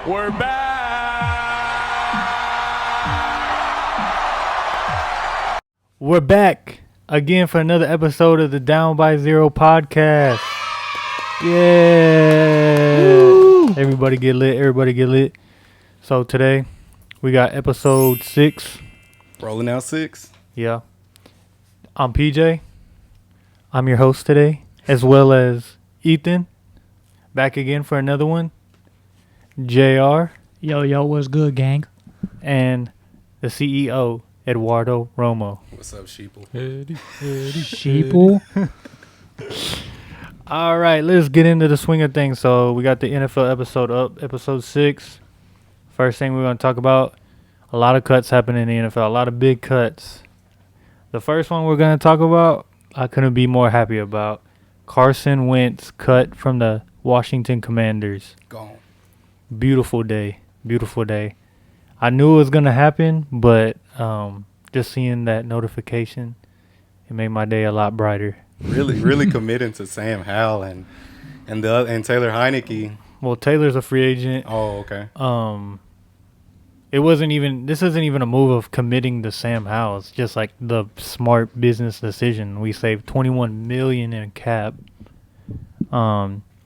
We're back. We're back again for another episode of the Down by Zero podcast. Yeah. Woo. Everybody get lit. Everybody get lit. So today we got episode 6. Rolling out 6. Yeah. I'm PJ. I'm your host today, as well as Ethan. Back again for another one. JR. Yo, what's good, gang? And the CEO, Eduardo Romo. What's up, Sheeple? Sheeple. All right, let's get into the swing of things. So we got the NFL episode up, episode 6. First thing we're going to talk about, a lot of cuts happen in the NFL, a lot of big cuts. The first one we're going to talk about, I couldn't be more happy about. Carson Wentz cut from the Washington Commanders. Gone. Beautiful day. Beautiful day. I knew it was going to happen, but just seeing that notification, it made my day a lot brighter. Really committing to Sam Howell and Taylor Heineke. Well, Taylor's a free agent. Oh, okay. This isn't even a move of committing to Sam Howell. It's just like the smart business decision. We saved $21 million in cap.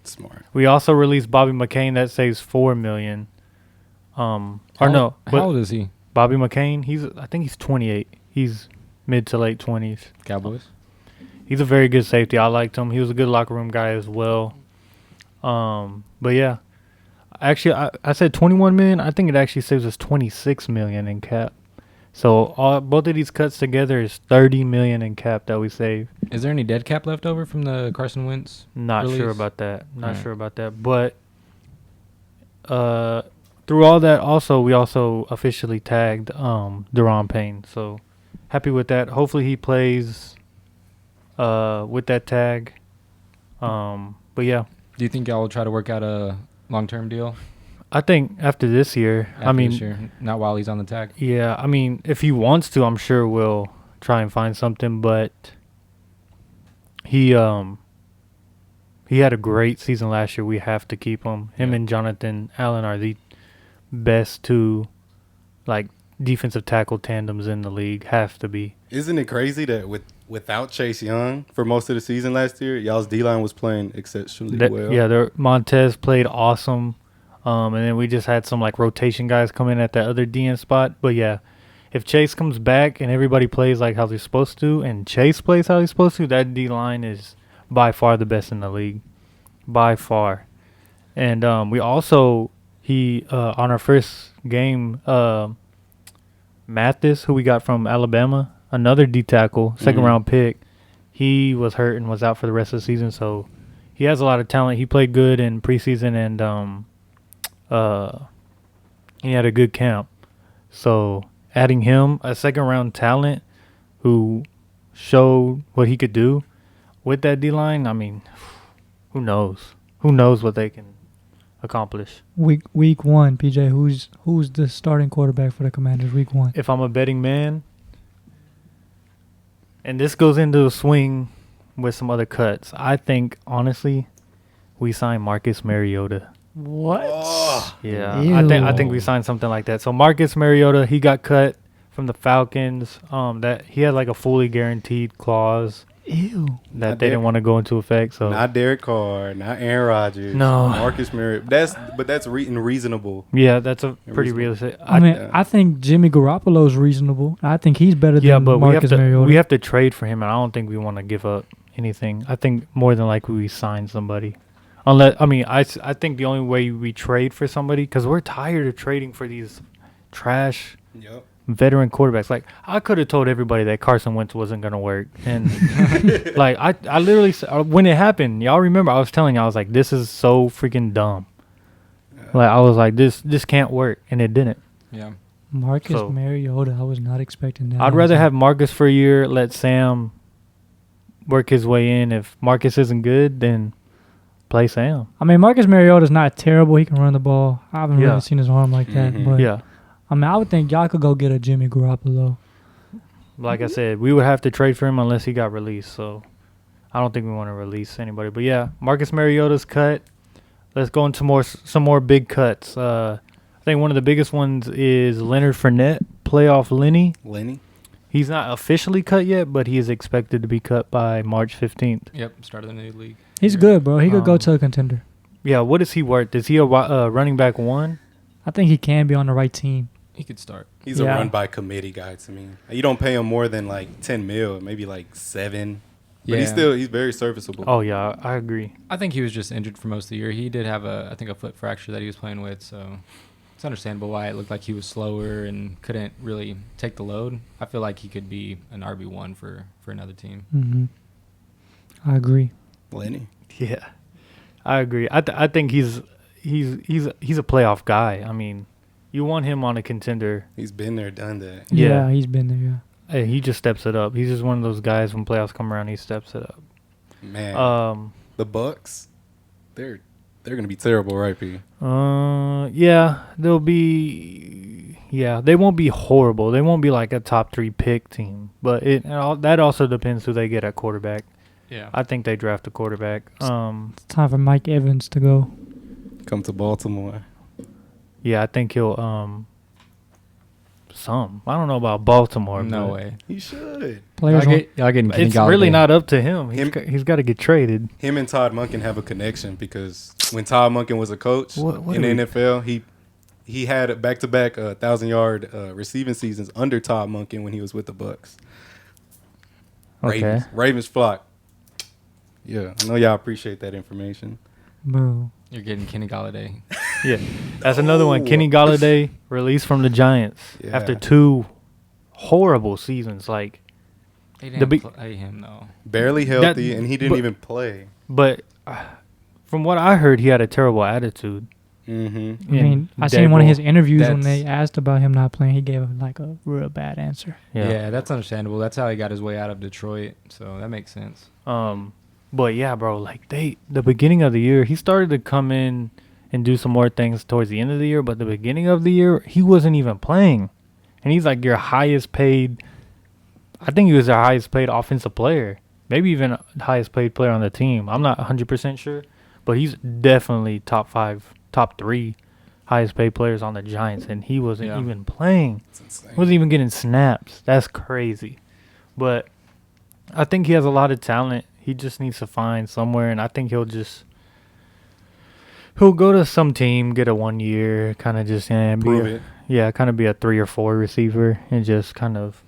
Smart. We also released Bobby McCain. That saves $4 million. How old is he? Bobby McCain, I think he's 28. He's mid to late 20s. Cowboys. He's a very good safety. I liked him. He was a good locker room guy as well. But yeah, actually, I said 21 million. I think it actually saves us 26 million in cap. So both of these cuts together is 30 million in cap that we save. Is there any dead cap left over from the Carson Wentz Not release? sure about that. But through all that, we also officially tagged Daron Payne. So happy with that. Hopefully he plays with that tag. But yeah. Do you think y'all will try to work out a long-term deal? I think after this year. This year, not while he's on the tag. Yeah, I mean, if he wants to, I'm sure we'll try and find something. But he had a great season last year. We have to keep him. Him and Jonathan Allen are the best two, defensive tackle tandems in the league. Have to be. Isn't it crazy that without Chase Young for most of the season last year, y'all's D-line was playing exceptionally well? Yeah, Montez played awesome. And then we just had some rotation guys come in at that other DN spot. But yeah, if Chase comes back and everybody plays like how they're supposed to, and Chase plays how he's supposed to, that D line is by far the best in the league, by far. And we also on our first game, Mathis, who we got from Alabama, another D tackle, second round pick, he was hurt and was out for the rest of the season. So he has a lot of talent. He played good in preseason and he had a good camp. So adding him, a second round talent who showed what he could do with that D-line, I mean, who knows? Who knows what they can accomplish? Week 1, PJ. Who's the starting quarterback for the Commanders? Week 1. If I'm a betting man, and this goes into a swing with some other cuts, I think honestly, we sign Marcus Mariota. What? Oh. Yeah, Ew. I think we signed something like that. So Marcus Mariota, he got cut from the Falcons. That he had a fully guaranteed clause. Ew. That they didn't want to go into effect. So not Derek Carr, not Aaron Rodgers. No. Marcus Mariota. That's reasonable. yeah, that's a pretty realistic. I think Jimmy Garoppolo is reasonable. I think he's better than Marcus Mariota. we have to trade for him, and I don't think we want to give up anything. I think more than likely we sign somebody. I think the only way we trade for somebody, because we're tired of trading for these trash veteran quarterbacks. I could have told everybody that Carson Wentz wasn't going to work. And, I literally, when it happened, y'all remember, I was telling you, I was like, this is so freaking dumb. I was like, this can't work. And it didn't. Yeah. Marcus Mariota, I was not expecting that. I'd rather have Marcus for a year, let Sam work his way in. If Marcus isn't good, then play Sam. I mean, Marcus Mariota's not terrible. He can run the ball. I haven't really seen his arm like that. But Yeah. I mean, I would think y'all could go get a Jimmy Garoppolo. Like I said, we would have to trade for him unless he got released. So I don't think we want to release anybody. But yeah, Marcus Mariota's cut. Let's go into some more big cuts. I think one of the biggest ones is Leonard Fournette, playoff Lenny. He's not officially cut yet, but he is expected to be cut by March 15th. Yep, start of the new league. He's good, bro. He could go to a contender. Yeah, what is he worth? Is he a running back one? I think he can be on the right team. He could start. He's a run by committee guy to me. You don't pay him more than like 10 mil, maybe like 7. But he's very serviceable. Oh yeah, I agree. I think he was just injured for most of the year. He did have a foot fracture that he was playing with, so it's understandable why it looked like he was slower and couldn't really take the load. I feel like he could be an RB1 for another team. Mm-hmm. I agree. Lenny. Yeah, I agree. I think he's a playoff guy. I mean, you want him on a contender. He's been there, done that. Yeah, he's been there. Yeah. Hey, he just steps it up. He's just one of those guys when playoffs come around, he steps it up. Man, the Bucks, they're gonna be terrible, right, P? Yeah, they'll be. Yeah, they won't be horrible. They won't be like a top 3 pick team, but that also depends who they get at quarterback. Yeah, I think they draft a quarterback. It's time for Mike Evans to go. Come to Baltimore. Yeah, I think he'll. I don't know about Baltimore. No way. He should. Y'all getting Kenny it's Galladay. really not up to him. He's got to get traded. Him and Todd Monken have a connection because when Todd Monken was a coach in the NFL, he had back-to-back 1,000-yard receiving seasons under Todd Monken when he was with the Bucks. Okay. Ravens flock. Yeah, I know y'all appreciate that information. Bro. You're getting Kenny Galladay. Yeah, that's another one. Kenny Galladay released from the Giants after 2 horrible seasons. Like they didn't play him though. Barely healthy, and he didn't even play. But from what I heard, he had a terrible attitude. Mm-hmm. I mean, I seen one of his interviews when they asked about him not playing. He gave like a real bad answer. Yeah, that's understandable. That's how he got his way out of Detroit, so that makes sense. But yeah, bro, like the beginning of the year, he started to come in and do some more things towards the end of the year. But the beginning of the year, he wasn't even playing, and he's like your highest paid. I think he was their highest paid offensive player, maybe even highest paid player on the team. I'm not 100% sure, but he's definitely top 3 highest paid players on the Giants, and he wasn't even playing. He wasn't even getting snaps. That's crazy. But I think he has a lot of talent. He just needs to find somewhere, and I think he'll go to some team, get a 1 year, kind of just kind of be a 3 or 4 receiver, and just kind of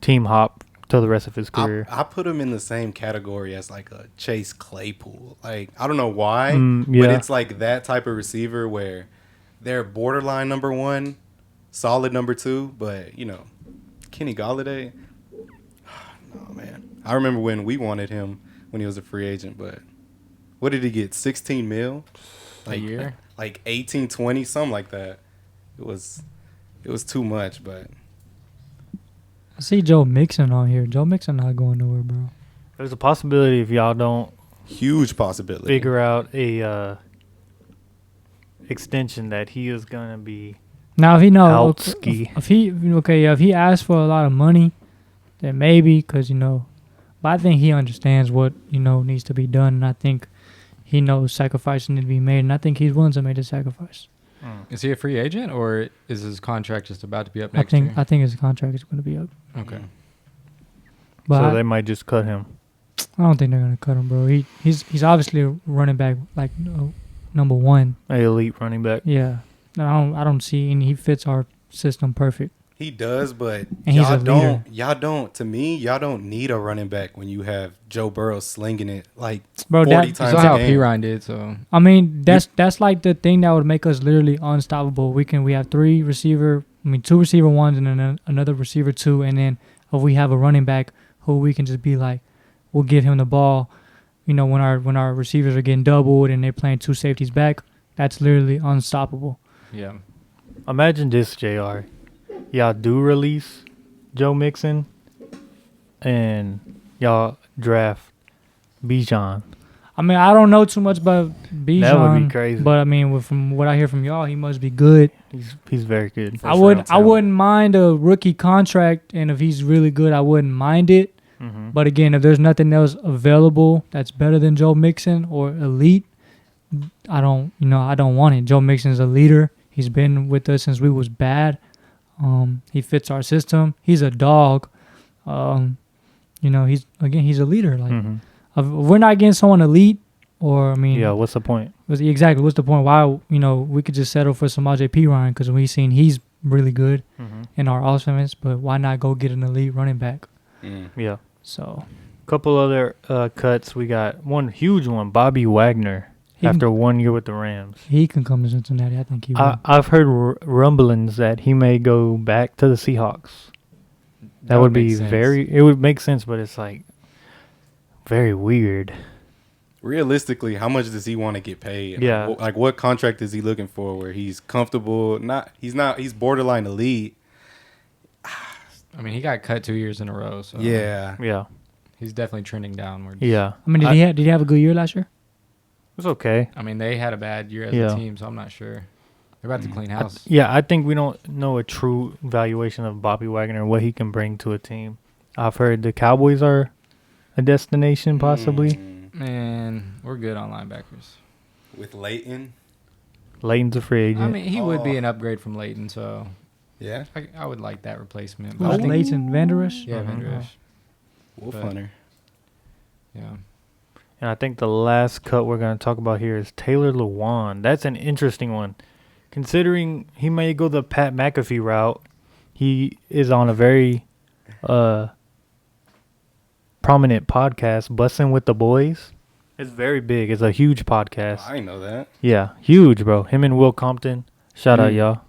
team hop till the rest of his career. I put him in the same category as like a Chase Claypool. Like I don't know why, but it's like that type of receiver where they're borderline number 1, solid number 2, but Kenny Galladay. Oh man. I remember when we wanted him when he was a free agent, but what did he get? 16 mil? A year? Like 18, 20, something like that. It was too much, but I see Joe Mixon on here. Joe Mixon not going nowhere, bro. There's a possibility if y'all don't huge possibility figure out a extension that he is gonna be now if he asks for a lot of money, then maybe because but I think he understands what needs to be done, and I think he knows sacrifices need to be made, and I think he's willing to make the sacrifice. Is he a free agent, or is his contract just about to be up next year? I think his contract is going to be up. Okay. But they might just cut him. I don't think they're going to cut him, bro. He's obviously a running back like number 1. An elite running back. Yeah. I don't see any. He fits our system perfect. He does, but and y'all don't need a running back when you have Joe Burrow slinging it like 40 times a game. That's how Pirine did, so. I mean, that's like the thing that would make us literally unstoppable. We have 2 receiver 1s and then another receiver 2, and then if we have a running back who we can just be like, we'll give him the ball, when our receivers are getting doubled and they're playing 2 safeties back, that's literally unstoppable. Yeah. Imagine this, JR. Y'all do release Joe Mixon, and y'all draft Bijan. I mean, I don't know too much about Bijan. That would be crazy. But I mean, from what I hear from y'all, he must be good. He's very good. I wouldn't mind a rookie contract, and if he's really good, I wouldn't mind it. Mm-hmm. But again, if there's nothing else available that's better than Joe Mixon or elite, I don't want it. Joe Mixon is a leader. He's been with us since we was bad. He fits our system. He's a dog. He's a leader. Like, if we're not getting someone elite, or what's the point? Exactly. What's the point? Why we could just settle for some RJP Ryan because we seen he's really good in our offense, but why not go get an elite running back? Yeah. So, couple other cuts. We got one huge one, Bobby Wagner. After 1 year with the Rams, he can come to Cincinnati. I think he will. I've heard rumblings that he may go back to the Seahawks. That would be it would make sense, but it's like very weird. Realistically, how much does he want to get paid? Yeah. Like what contract is he looking for where he's comfortable? He's borderline elite. I mean, he got cut 2 years in a row. So Yeah. He's definitely trending downwards. Yeah. I mean, did he have a good year last year? It was okay. I mean, they had a bad year as a team, so I'm not sure. They're about to clean house. I think we don't know a true valuation of Bobby Wagner and what he can bring to a team. I've heard the Cowboys are a destination, possibly. Man, we're good on linebackers. With Leighton? Leighton's a free agent. I mean, he would be an upgrade from Leighton, so yeah, I would like that replacement. Who's Leighton? Van Der Esch? Yeah, Van Der Esch. Wolf Hunter. Yeah. And I think the last cut we're going to talk about here is Taylor Lewan. That's an interesting one. Considering he may go the Pat McAfee route, he is on a very prominent podcast, Bussin' with the Boys. It's very big. It's a huge podcast. I didn't know that. Yeah, huge, bro. Him and Will Compton. Shout out, y'all.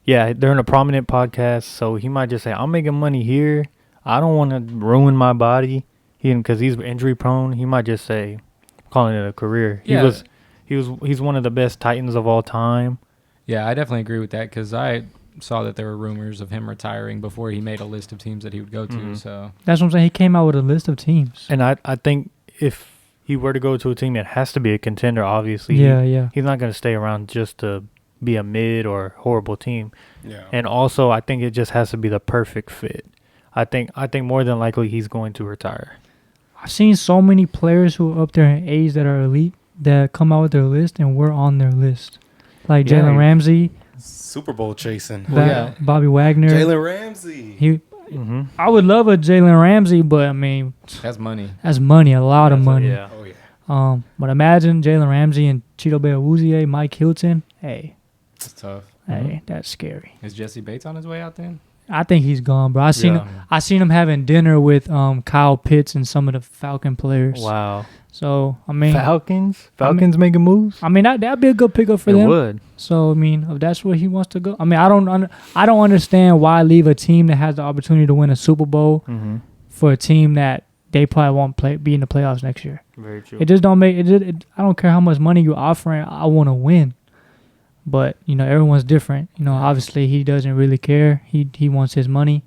Yeah, they're in a prominent podcast, so he might just say, I'm making money here. I don't want to ruin my body. Because he's injury prone, he might just say, calling it a career. Yeah. He's one of the best Titans of all time. Yeah, I definitely agree with that because I saw that there were rumors of him retiring before he made a list of teams that he would go to. So that's what I'm saying. He came out with a list of teams. And I think if he were to go to a team, it has to be a contender, obviously. Yeah. He's not going to stay around just to be a mid or horrible team. Yeah. And also, I think it just has to be the perfect fit. I think more than likely he's going to retire. I've seen so many players who are up there in age that are elite that come out with their list, and we're on their list. Like Jalen Ramsey. Super Bowl chasing. Bobby Wagner. Jalen Ramsey. I would love a Jalen Ramsey, but, I mean. That's money. That's money, a lot of money. Oh, yeah. But imagine Jalen Ramsey and Cheeto Awuzie, Mike Hilton. Hey. That's tough. Hey, that's scary. Is Jesse Bates on his way out then? I think he's gone, bro. I seen him having dinner with Kyle Pitts and some of the Falcon players. Wow. So I mean, Falcons making moves. I mean that'd be a good pickup for them. It would. So I mean, if that's where he wants to go, I mean, I don't understand why leave a team that has the opportunity to win a Super Bowl for a team that they probably won't be in the playoffs next year. Very true. It just don't make it. I don't care how much money you're offering. I want to win. But, everyone's different. Obviously he doesn't really care. He wants his money.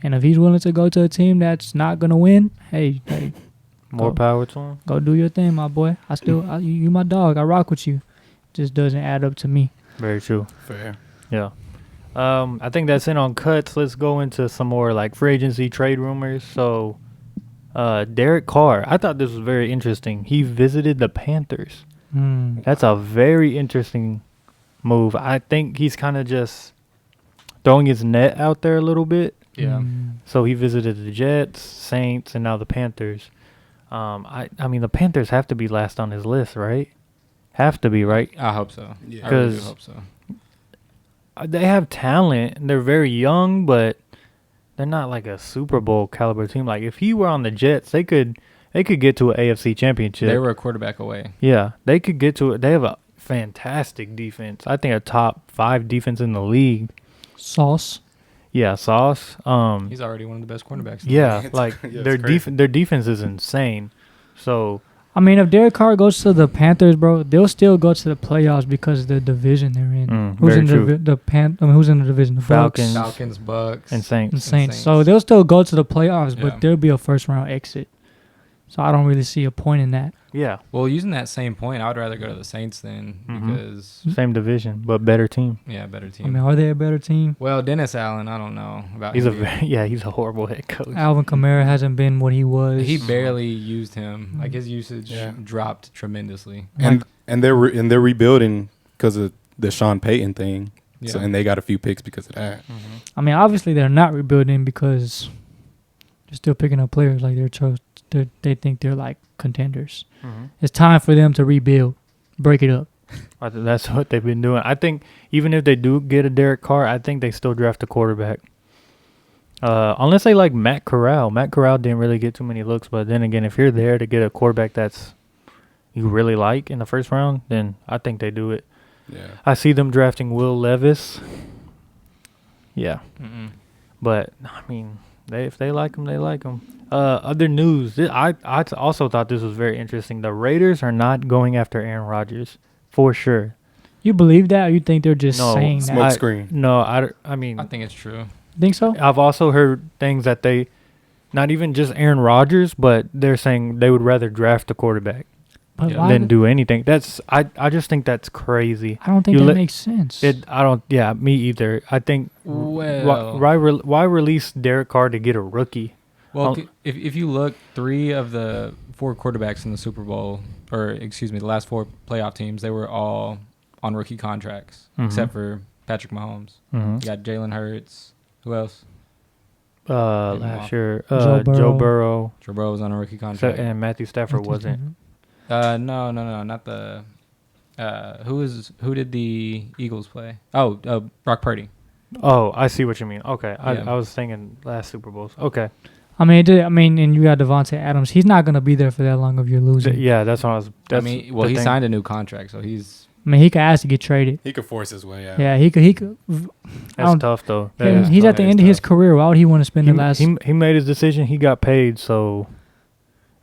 And if he's willing to go to a team that's not going to win, hey. More power to him. Go do your thing, my boy. You my dog. I rock with you. Just doesn't add up to me. Very true. Fair. Yeah. I think that's it on cuts. Let's go into some more like free agency trade rumors. So, Derek Carr. I thought this was very interesting. He visited the Panthers. That's a very interesting move. I think he's kind of just throwing his net out there a little bit. Yeah. So he visited the Jets, Saints, and now the Panthers. I mean, the Panthers have to be last on his list, right? Have to be, right? I hope so. Yeah. I really do hope so. They have talent. They're very young, but they're not like a Super Bowl caliber team. Like if he were on the Jets, they could get to an AFC championship. They were a quarterback away. Yeah, they could get to it. They have a fantastic defense. I think a top 5 defense in the league. Sauce. Yeah, Sauce. He's already one of the best cornerbacks. Yeah, like their defense is insane. So I mean, if Derek Carr goes to the Panthers, bro, they'll still go to the playoffs because of the division they're in. Who's in who's in the division? The Falcons, Bucks, and Saints. So they'll still go to the playoffs, but there'll be a first round exit. So I don't really see a point in that. Yeah. Well, using that same point, I would rather go to the Saints then because same division, but better team. Yeah, better team. I mean, are they a better team? Well, Dennis Allen, I don't know about. He's he's a horrible head coach. Alvin Kamara hasn't been what he was. He barely used him. Like his usage dropped tremendously. And they're rebuilding because of the Sean Payton thing. Yeah. So, and they got a few picks because of that. Mm-hmm. I mean, obviously they're not rebuilding because they're still picking up players like they think they're like contenders. Mm-hmm. It's time for them to rebuild, break it up. I think that's what they've been doing. I think even if they do get a Derek Carr, I think they still draft a quarterback. Unless they like Matt Corral. Matt Corral didn't really get too many looks, but then again, if you're there to get a quarterback that's you really like in the first round, then I think they do it. Yeah. I see them drafting Will Levis. Yeah. Mm-mm. But, I mean, if they like him, they like him. Other news. I also thought this was very interesting. The Raiders are not going after Aaron Rodgers, for sure. You believe that, or you think they're just No, saying Smoke that? screen. No, I mean, I think it's true. Think so? I've also heard things that they, not even just Aaron Rodgers, but they're saying they would rather draft a quarterback But Yeah. why than the- do anything. I just think that's crazy. I don't think you that let- makes sense. Yeah, me either. I think Well, why release Derek Carr to get a rookie? Well, if you look, 3 of the 4 quarterbacks in the Super Bowl, or excuse me, the last 4 playoff teams, they were all on rookie contracts, Mhm. except for Patrick Mahomes. Mm-hmm. You got Jalen Hurts. Who else? Last year, Joe Joe Burrow, Joe Burrow was on a rookie contract. and Matthew Stafford wasn't. No, not the. Who did the Eagles play? Oh, Brock Purdy. Oh, I see what you mean. Okay, Yeah. I was thinking last Super Bowls. Okay, I mean, and you got Devontae Adams. He's not gonna be there for that long if you're losing. yeah, that's what I was. I That's mean, well, the he thing. signed a new contract, so he's. I mean, he could ask to get traded. He could force his way out. Yeah, he could. I That's don't- tough though. Yeah, That is he's tough. at the That is end of his tough. career. Why would he want to spend the last? He made his decision. He got paid, so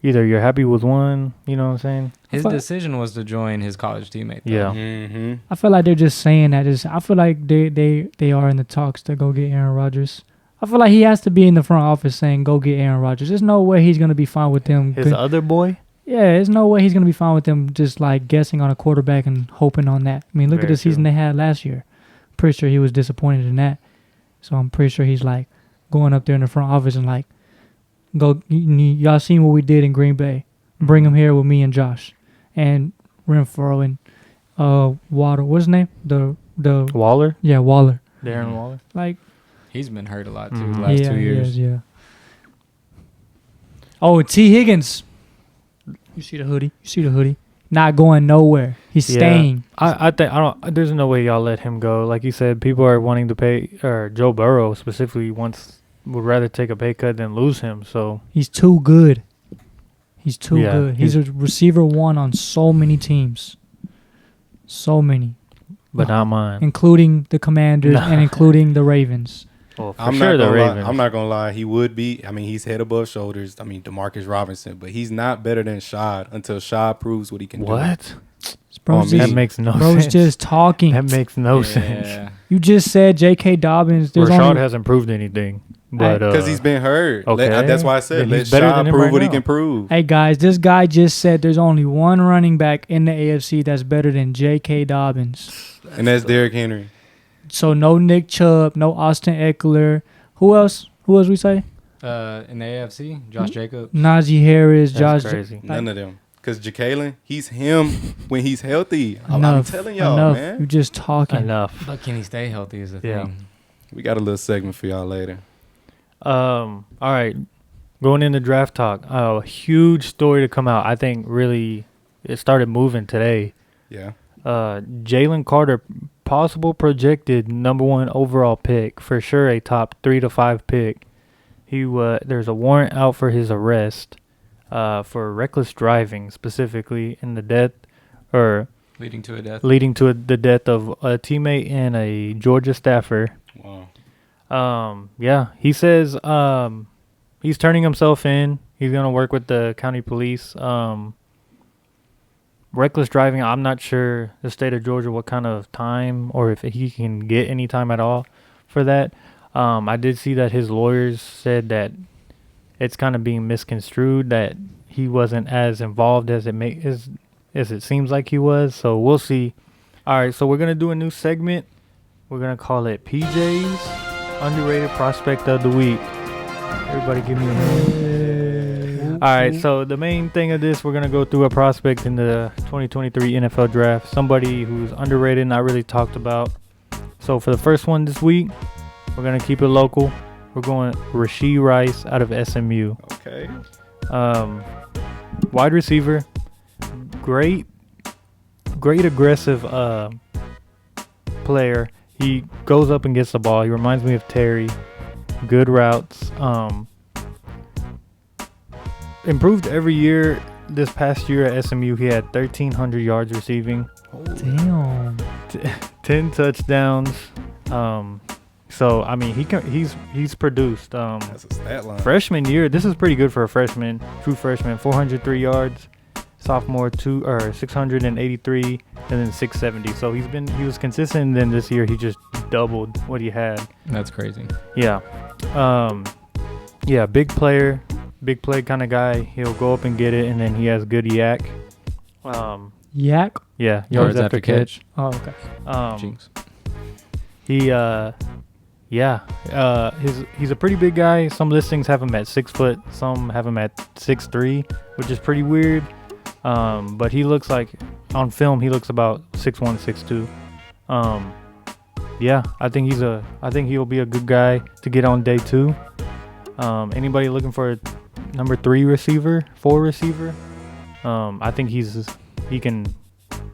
either you're happy with one, you know what I'm saying? His thought- decision was to join his college teammate. Though. Yeah. Mm-hmm. I feel like they're just saying that. I feel like they are in the talks to go get Aaron Rodgers. I feel like he has to be in the front office saying, "Go get Aaron Rodgers." There's no way he's gonna be fine with them. His other boy. Yeah, there's no way he's gonna be fine with them just like guessing on a quarterback and hoping on that. I mean, look at Very the season true. they had last year. Pretty sure he was disappointed in that. So I'm pretty sure he's like going up there in the front office and like, go. Y'all seen what we did in Green Bay? Bring him here with me and Josh, and Renfro and Water. What's his name? The Waller, Waller. Darren Mhm. Waller. Like He's been hurt a lot too Mhm. the last yeah, 2 years. Yeah. Oh, T. Higgins. You see the hoodie? Not going nowhere. He's Yeah. staying. I think I don't. There's no way y'all let him go. Like you said, people are wanting to pay, or Joe Burrow specifically would rather take a pay cut than lose him. So He's too good. He's too Yeah, good. He's a receiver one on so many teams. So many. but not mine. Including the Commanders Nah. and including the Ravens. Well, for I'm sure not the gonna lie. Ravens. I'm not gonna lie. He would be. I mean, he's head above shoulders. I mean, DeMarcus Robinson, but he's not better than Shad until Shad proves what he can do. What? Bro's me. That just, makes no bro's sense. just talking. That makes no sense. Yeah. You just said J.K. Dobbins. There's Rashad only, hasn't proved anything, but Because he's been hurt. okay. That's why I said Then let he's better than Shad him prove right what he now. can prove. Hey guys, this guy just said there's only one running back in the AFC that's better than J.K. Dobbins. And that's Derrick Henry. So no Nick Chubb, no Austin Eckler. Who else? Who else we say? In the AFC, Josh Jacobs. Najee Harris, that's Josh. crazy. None of them. Because Ja'Kalen, he's him when he's healthy. I'm Enough. telling y'all, Enough. man. You're just talking. Enough. But can he stay healthy is the Yeah. thing. We got a little segment for y'all later. All right, going into draft talk. A huge story to come out. I think really it started moving today. Yeah. Jalen Carter, possible projected #1 overall pick, for sure a top 3 to 5 pick. There's a warrant out for his arrest, for reckless driving, specifically in the death, or Leading to a death. leading to the death of a teammate and a Georgia staffer. Wow. Yeah, he says he's turning himself in. He's gonna work with the county police. Reckless driving, I'm not sure the state of Georgia what kind of time or if he can get any time at all for that. I did see that his lawyers said that it's kind of being misconstrued, that he wasn't as involved as it seems like he was. So we'll see. All right, so we're gonna do a new segment. We're gonna call it PJ's Underrated Prospect of the Week. Everybody give me a minute. All right, so the main thing of this, we're going to go through a prospect in the 2023 NFL draft. Somebody who's underrated, not really talked about. So for the first one this week, we're going to keep it local. We're going Rashee Rice out of SMU. Okay. Wide receiver. Great aggressive player. He goes up and gets the ball. He reminds me of Terry. Good routes. Improved every year. This past year at SMU, he had 1,300 yards receiving. Damn. 10 touchdowns. So I mean, he's produced. That's a stat line. Freshman year, this is pretty good for a freshman. True freshman, 403 yards. Sophomore 683, and then 670. So he was consistent. And then this year he just doubled what he had. That's crazy. Yeah. Big player, big play kind of guy. He'll go up and get it, and then he has good yak. Yak? Yeah, Yards after catch. Oh, okay. Jinx. He's a pretty big guy. Some listings have him at 6 foot, some have him at 6'3", which is pretty weird. But he looks like on film he looks about 6'1", 6'2". I think he'll be a good guy to get on day 2. Anybody looking for a number 3 receiver, 4 receiver? I think he can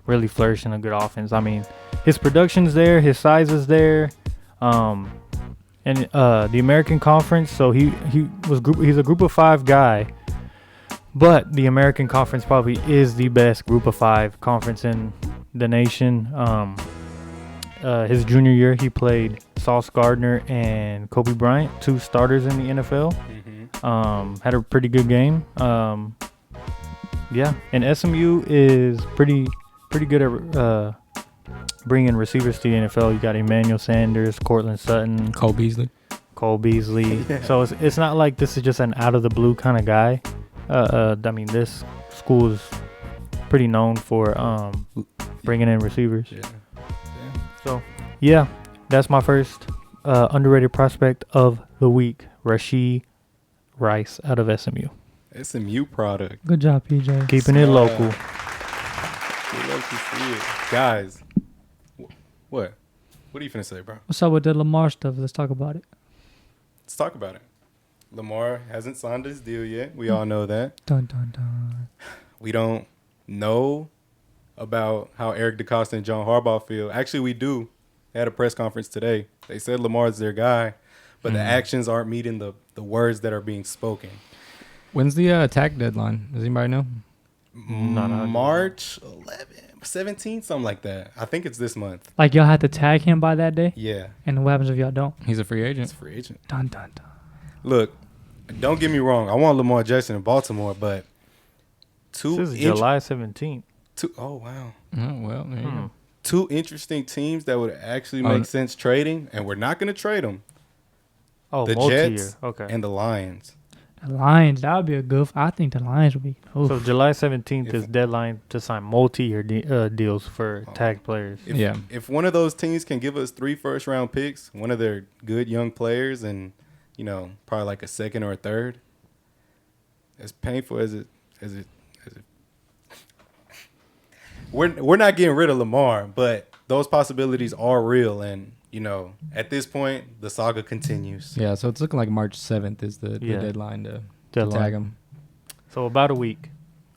really flourish in a good offense. I mean, his production's there, his size is there. And the American Conference, so he's a group of 5 guy, but the American Conference probably is the best group of 5 conference in the nation. His junior year, he played Sauce Gardner and Kobe Bryant, 2 starters in the NFL. Mm-hmm. Had a pretty good game. And SMU is pretty good at bringing receivers to the NFL. You got Emmanuel Sanders, Cortland Sutton, Cole Beasley. Yeah. So it's not like this is just an out of the blue kind of guy. I mean, this school is pretty known for bringing in receivers. Yeah. So that's my first underrated prospect of the week, Rashee Rice out of SMU. SMU product. Good job, PJ. Keeping it local. We love to see it. Guys, what are you finna say, bro? What's up with the Lamar stuff? Let's talk about it. Let's talk about it. Lamar hasn't signed his deal yet. We all know that. Dun, dun, dun. We don't know about how Eric DeCosta and John Harbaugh feel. Actually, we do. They had a press conference today. They said Lamar's their guy, but the actions aren't meeting the words that are being spoken. When's the tag deadline? Does anybody know? No. March 17th, something like that. I think it's this month. Like, y'all had to tag him by that day? Yeah. And what happens if y'all don't? He's a free agent. It's a free agent. Dun, dun, dun. Look, don't get me wrong. I want Lamar Jackson in Baltimore, but This is July 17th. Oh, wow. Oh, well, there you go. 2 interesting teams that would actually make sense trading, and we're not going to trade them. Oh, The multi-year. Jets Okay. and the Lions. The Lions, that would be a good. I think the Lions would be. Oof. So July 17th is deadline to sign multi-year deals for tag players. If one of those teams can give us 3 first-round picks, one of their good young players, and probably like a second or a third, as painful as it we're not getting rid of Lamar, but those possibilities are real, and at this point the saga continues. Yeah, so it's looking like March 7th is the deadline to tag him. So about a week.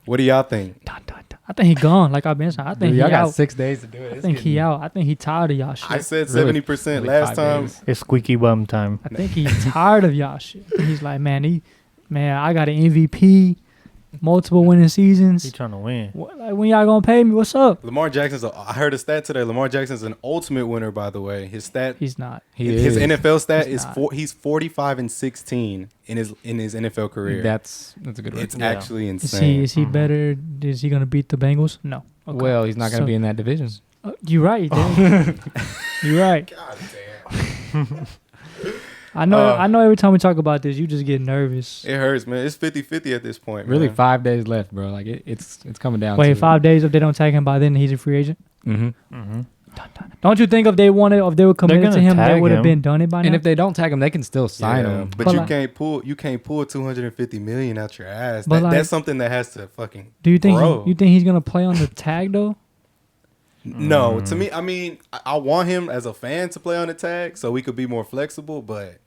What do y'all think? Dun, dun, dun. I think he gone. Like I've been saying, I think he y'all got out. 6 days to do it. I think he out. I think he tired of y'all shit. I said Really? 70% Really last 5 time. days. It's squeaky bum time. I think he's tired of y'all shit. He's like, man, I got an MVP, multiple winning seasons. He trying to win. Like, when y'all gonna pay me? What's up? Lamar Jackson's I heard a stat today. Lamar Jackson's an ultimate winner, by the way. His stat He's not. his NFL stat He's is not. he's 45-16 in his NFL career. That's a good record. It's actually insane. Is he better? Is he gonna beat the Bengals? No. Okay. Well, he's not going to be in that division. You're right. Dan. You're right. God damn. I know. Every time we talk about this, you just get nervous. It hurts, man. It's 50-50 at this point. Really, man. 5 days left, bro. Like it's coming down. Wait, to 5 days. If they don't tag him by then, he's a free agent. Mm-hmm. Don't you think if they were committed to him, they tag would have him. been done it by now? And if they don't tag him, they can still sign him. But But you like- can't pull 250 million out your ass. But like- That's something that has to fucking do you think grow. you think he's gonna play on the tag though? No, to me, I mean, I want him as a fan to play on the tag so we could be more flexible. But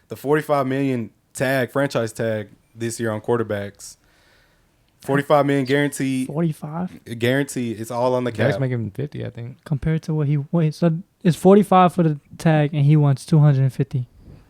the 45 million franchise tag this year on quarterbacks, 45 million guaranteed. 45 Guarantee, it's all on the Jags cap. make him 50, I think. compared to what he wait. So it's 45 for the tag, and he wants 250.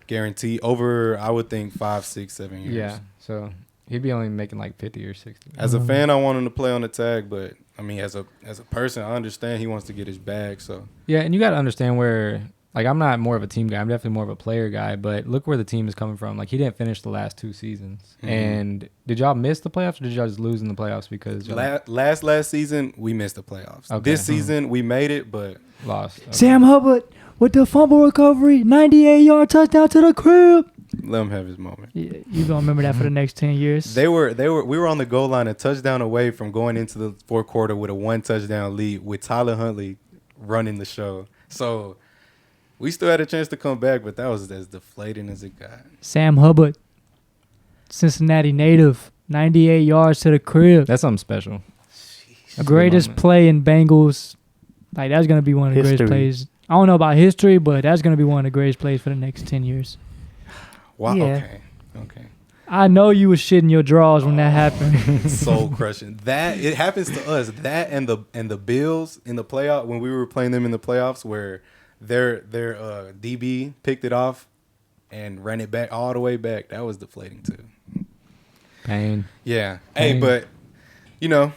Guarantee over, I would think 5, 6, 7 years. Yeah, so he'd be only making like 50 or 60. As a fan, I want him to play on the tag, but I mean, as a person, I understand he wants to get his bag. So Yeah, and you got to understand where, like, I'm not more of a team guy. I'm definitely more of a player guy. But look where the team is coming from. Like, he didn't finish the last 2 seasons. Mhm. And did y'all miss the playoffs, or did y'all just lose in the playoffs because y'all last season we missed the playoffs. Okay. This season we made it, but lost? Okay. Sam Hubbard with the fumble recovery, 98-yard touchdown to the crib. let him have his moment. Yeah, you gonna remember that for the next 10 years. We were on the goal line a touchdown away from going into the fourth quarter with a 1 touchdown lead with Tyler Huntley running the show. So we still had a chance to come back, but that was as deflating as it got. Sam Hubbard, Cincinnati native, 98 yards to the crib. That's something special. That's a good Greatest moment. play in Bengals. Like, that's gonna be one of the greatest History. plays. I don't know about history, but that's gonna be one of the greatest plays for the next 10 years. Wow. Yeah. Okay. I know you was shitting your drawers when that happened. Soul crushing. That it happens to us. That and the Bills in the playoff when we were playing them in the playoffs where their DB picked it off and ran it back all the way back. That was deflating too. Pain. Yeah. Hey. Hey, but you know,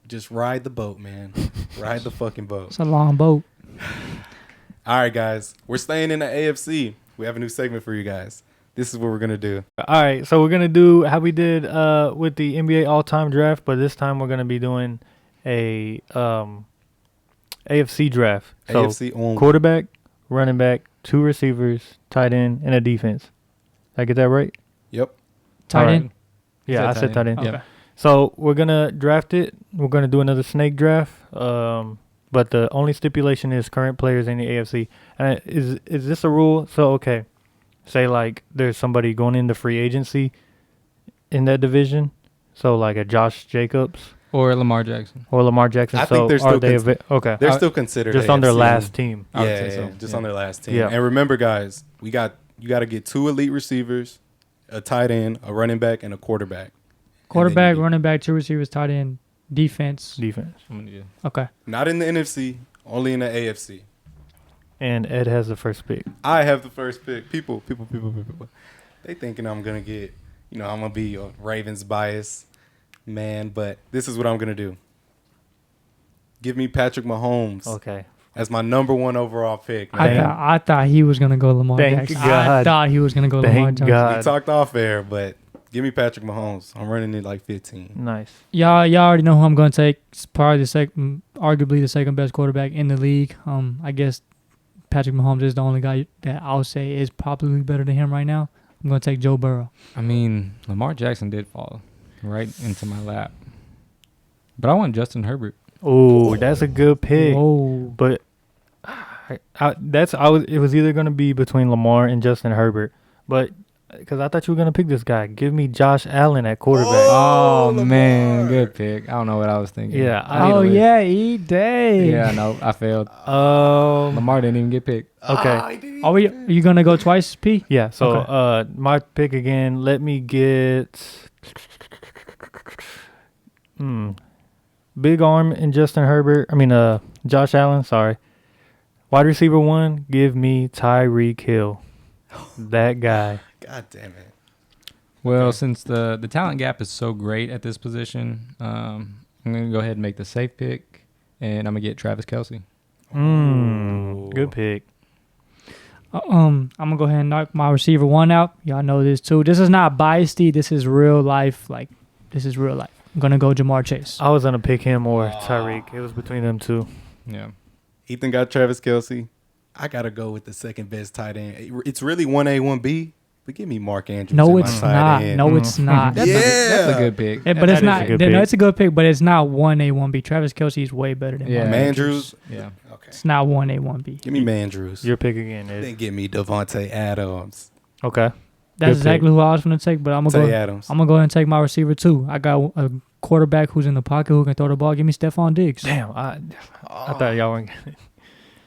just ride the boat, man. Ride the fucking boat. It's a long boat. All right, guys. We're staying in the AFC. We have a new segment for you guys. This is what we're gonna do. All right, so we're gonna do how we did with the NBA all-time draft, but this time we're gonna be doing a AFC draft. So AFC only. quarterback, running back, 2 receivers, tight end, and a defense. Did I get that right? Yep. Tight All right. end. Yeah, I said tight end. Okay. Yeah. So we're gonna draft it. We're gonna do another snake draft. But the only stipulation is current players in the AFC. And is this a rule? So okay, say like there's somebody going into free agency in that division. So like a Josh Jacobs Or Lamar Jackson. or Lamar Jackson. I so think they're are still they okay? They're still considered Just on their AFC. last team. I would Yeah, say so. yeah, just Yeah. on their last team. Yeah. And remember, guys, you got to get 2 elite receivers, a tight end, a running back, and a quarterback. Quarterback, And then running back, 2 receivers, tight end, defense. Defense. I'm gonna do- Okay. not in the NFC, only in the AFC. And Ed has the first pick. I have the first pick. People. They thinking I'm gonna get, I'm gonna be a Ravens bias, man. But this is what I'm gonna do. Give me Patrick Mahomes Okay. as my number 1 overall pick. Thank- Man. I thought he was gonna go Lamar Thank Jackson. I God. thought he was gonna go Lamar Thank Jackson. God. We talked off air, but give me Patrick Mahomes. I'm running it like 15. Nice. Y'all already know who I'm gonna take. It's probably arguably the second best quarterback in the league. I guess Patrick Mahomes is the only guy that I'll say is probably better than him right now. I'm gonna take Joe Burrow. I mean, Lamar Jackson did fall right into my lap. But I want Justin Herbert. Oh, that's a good pick. Whoa. But it was either gonna be between Lamar and Justin Herbert, but because I thought you were gonna pick this guy, give me Josh Allen at quarterback. Oh, Lamar. man, good pick. I don't know what I was thinking. Yeah, Oh yeah, E-Day. Yeah, no, I failed. Um. Lamar didn't even get picked. Okay. Are you gonna go twice, P? Yeah. So, Okay. my pick again. Let me get. Big arm and Justin Herbert. I mean, Josh Allen. Sorry. Wide receiver 1. Give me Tyreek Hill. That guy. God damn it. Well, Okay. since the talent gap is so great at this position, I'm going to go ahead and make the safe pick, and I'm going to get Travis Kelce. Good pick. I'm gonna go ahead and knock my receiver 1 out. Y'all know this too. This is not biased. This is real life. Like, this is real life. I'm gonna go Jamar Chase. I was gonna pick him or Tyreek. It was between them two. Yeah. Ethan got Travis Kelce. I gotta go with the second best tight end. It's really 1A, 1B But give me Mark Andrews. No, at my it's tight not. end. No, it's not. That's, Yeah. that's a good pick. But That it's is not. a good No, pick. it's a good pick, but it's not 1A, 1B. Travis Kelce is way better than Yeah. Mark Mandrews. Yeah. Okay. It's not 1A, 1B. Give me Mandrews. Your pick again is Then give me Devontae Adams. okay. That's Good exactly who I was going to take, but I'm Tay going Adams. to go ahead and take my receiver too. I got a quarterback who's in the pocket who can throw the ball. Give me Stephon Diggs. Damn, I thought y'all weren't.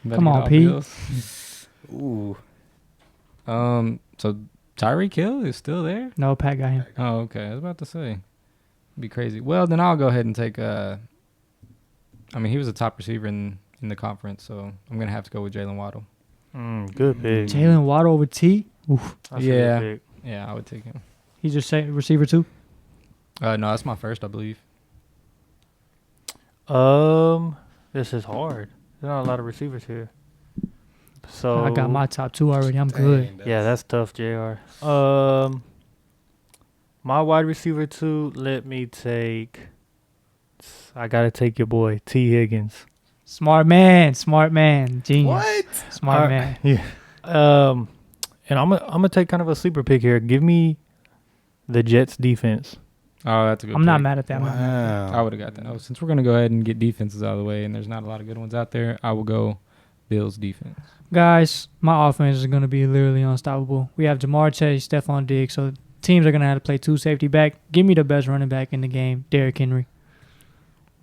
Better Come get on, off Pete. Bills. Ooh. So Tyreek Hill is still there? No, Pat got him. Oh, okay. I was about to say. Be crazy. Well, then I'll go ahead and take I mean, he was a top receiver in the conference, so I'm going to have to go with Jalen Waddle. Good pick. Jalen Waddle over T. Oof. That's a Yeah. good pick. Yeah, I would take him. He's your receiver too. No, that's my first, I believe. This is hard. There's not a lot of receivers here. So I got my top two already. I'm good. Dang, Yeah, that's tough, JR. My wide receiver too. Let me take. I gotta take your boy T Higgins. Smart man. Genius. What? Smart man. Yeah. And I'm gonna take kind of a sleeper pick here. Give me the Jets defense. Oh, that's a good I'm not pick. mad at that. I'm not mad. Wow. I would have got that. Oh, since we're going to go ahead and get defenses out of the way and there's not a lot of good ones out there, I will go Bills defense. Guys, my offense is going to be literally unstoppable. We have Jamar Chase, Stephon Diggs, so teams are going to have to play two safety back. Give me the best running back in the game, Derrick Henry.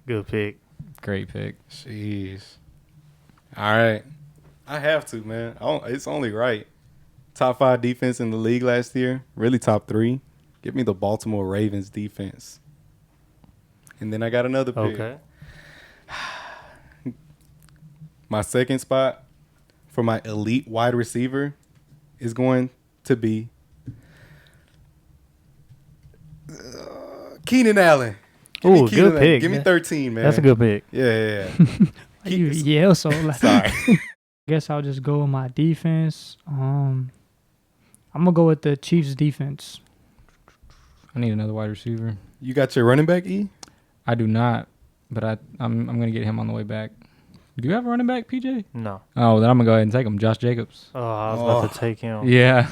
Good pick. Great pick. Jeez. All right. I have to, man. It's only right. Top 5 defense in the league last year. Really top 3. Give me the Baltimore Ravens defense. And then I got another pick. Okay. My second spot for my elite wide receiver is going to be Keenan Allen. Give me Ooh, Keenan good Allen. pick. Give me 13, man. That's a good pick. Yeah. Why you yell so loud? Sorry. Guess I'll just go with my defense. I'm going to go with the Chiefs defense. I need another wide receiver. You got your running back, E? I do not, but I'm going to get him on the way back. Do you have a running back, PJ? No. Oh, then I'm going to go ahead and take him. Josh Jacobs. Oh, I was about to take him. Yeah.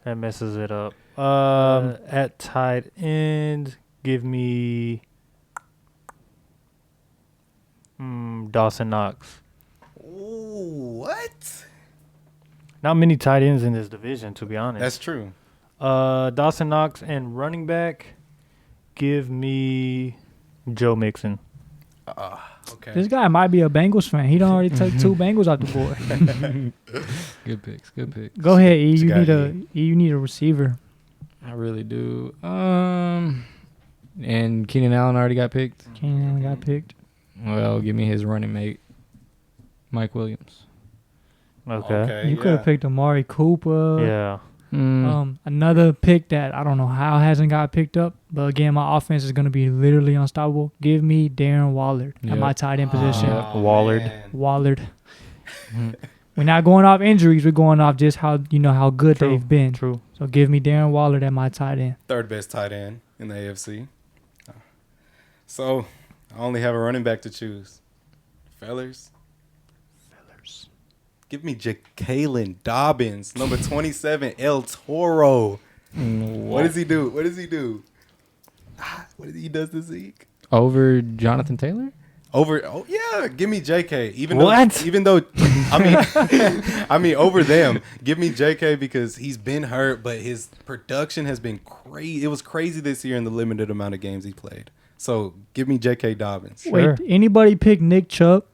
That messes it up. At tight end, give me Dawson Knox. Ooh, what? Not many tight ends in this division, to be honest. That's true. Dawson Knox and running back, give me Joe Mixon. Okay. This guy might be a Bengals fan. He done already took 2 Bengals out the board. Good picks. Good picks. Go ahead, E. This guy You need a receiver. I really do. And Keenan Allen already got picked. Keenan Allen got picked. Well, give me his running mate, Mike Williams. Okay. You could have picked Amari Cooper. Yeah. Another pick that I don't know how hasn't got picked up, but again, my offense is going to be literally unstoppable. Give me Darren Waller Yep. at my tight end position. Wallard. Man. Wallard. We're not going off injuries. We're going off just how good True. they've been. True. So give me Darren Waller at my tight end. Third best tight end in the AFC. So I only have a running back to choose. Fellers. Give me Jalen Dobbins, number 27, El Toro. What does he do? What he does to Zeke? Over Jonathan Taylor? Give me JK. Even What? though I mean over them. Give me JK because he's been hurt, but his production has been crazy. It was crazy this year in the limited amount of games he played. So give me JK Dobbins. Sure. Wait, anybody pick Nick Chubb?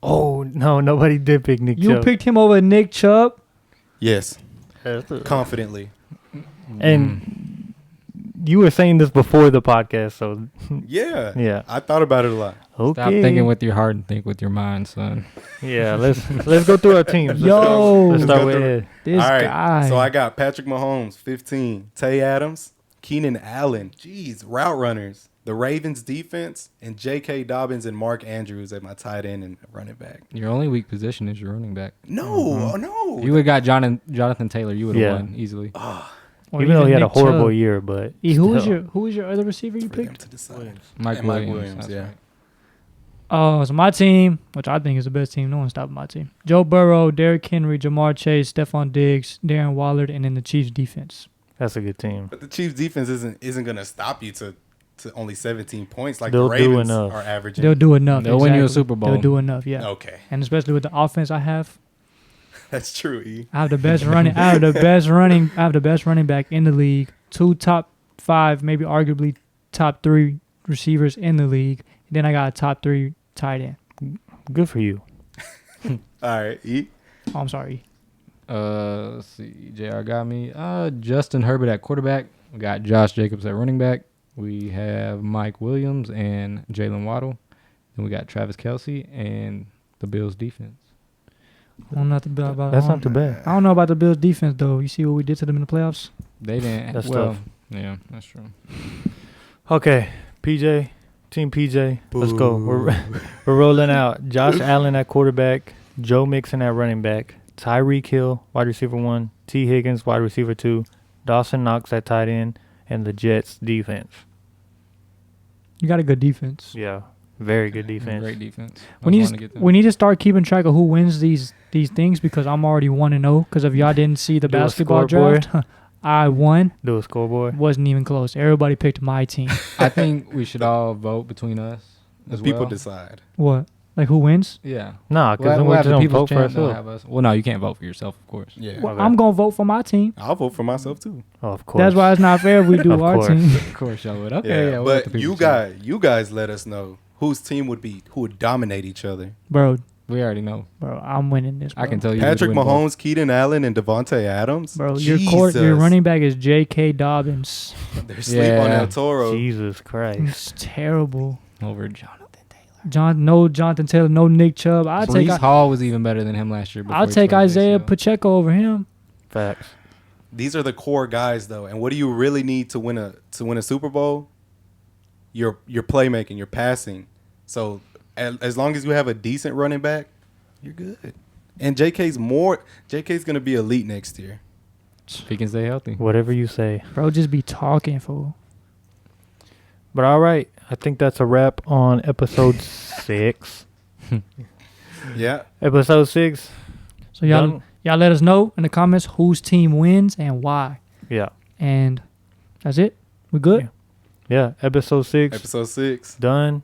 Oh, no, nobody did pick Nick You Chubb. picked him over Nick Chubb? Yes, confidently. And you were saying this before the podcast, so Yeah. yeah. I thought about it a lot. Okay. Stop thinking with your heart and think with your mind, son. Yeah, let's go through our teams. Yo. Let's start go with through- Ed. This All right. guy. So I got Patrick Mahomes, 15. Tay Adams, Keenan Allen. Jeez, route runners. The Ravens defense, and J.K. Dobbins and Mark Andrews at my tight end and running back. Your only weak position is your running back. No, no. If you would have got Jonathan Taylor, you would have Yeah. won easily. Or Even though he had a Nick horrible Chubb. year, but Who was still. your other receiver you For them picked? to decide. Mike And Williams. That's yeah. right. Oh, so my team, which I think is the best team, no one's stopping my team. Joe Burrow, Derrick Henry, Jamar Chase, Stephon Diggs, Darren Waller, and then the Chiefs defense. That's a good team. But the Chiefs defense isn't gonna stop you to only 17 points like They'll the do Ravens enough. are averaging. They'll do enough. They'll win you a exactly. Super Bowl. They'll do enough, yeah. Okay, And especially with the offense I have, that's true. E. I have the best running. I have the best running back in the league. 2 top 5, maybe arguably top 3 receivers in the league. Then I got a top 3 tight end. Good for you. All right, E. Oh, I'm sorry. Let's see. JR got me. Justin Herbert at quarterback. We got Josh Jacobs at running back. We have Mike Williams and Jalen Waddle. Then we got Travis Kelce and the Bills defense. I don't know about. That's not too bad. I don't know about the Bills defense though. You see what we did to them in the playoffs? They didn't. That's well, tough. Yeah, that's true. Okay, PJ, Team PJ, let's go. We're rolling out. Josh Allen at quarterback, Joe Mixon at running back, Tyreek Hill, wide receiver 1, T. Higgins, wide receiver 2, Dawson Knox at tight end, and the Jets defense. You got a good defense. Yeah, very good defense. Great defense. We need to start keeping track of who wins these things because I'm already 1-0. Because if y'all didn't see the Do a basketball scoreboard. draft, I won. Do a scoreboard. Wasn't even close. Everybody picked my team. I think we should all vote between us. The As people well. decide. What? Like who wins? Yeah. Nah, because then We'll we have just the don't people's vote for champ, they'll ourselves. have us. Well, no, you can't vote for yourself, of course. Yeah, Well, Okay. I'm gonna vote for my team. I'll vote for myself too. Oh, of course. That's why it's not fair if we do Of our course. team. Of course y'all would. Okay, yeah. we'll let the but people choose. you guys let us know whose team who would dominate each other. Bro, We already know. I'm winning this. Bro. I can tell you. Patrick who'd win both. Mahomes, Keenan Allen, and Devontae Adams. Bro, Jesus. your running back is J.K. Dobbins. They're asleep on Yeah. El Toro. Jesus Christ. It's terrible. over Jonathan No Jonathan Taylor, no Nick Chubb. I'll Taylor. take Brees Hall was even better than him last year. before I'll he take tore his Isaiah ACL. Pacheco over him. Facts. These are the core guys, though. And what do you really need to win a Super Bowl? Your playmaking, your passing. So as long as you have a decent running back, you're good. And JK's going to be elite next year. If he can stay healthy. Whatever you say. Bro, just be talking, fool. But all right, I think that's a wrap on episode 6. Yeah. Episode 6. So y'all Done. let us know in the comments whose team wins and why. Yeah. And that's it. We good? Yeah. Episode 6. Episode 6. Done.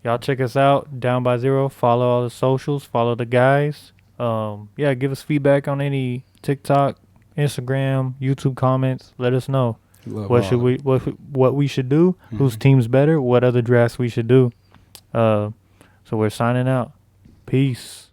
Y'all check us out. Down by Zero. Follow all the socials. Follow the guys. Yeah, give us feedback on any TikTok, Instagram, YouTube comments. Let us know. What we should do, whose team's better, what other drafts we should do. So we're signing out. Peace.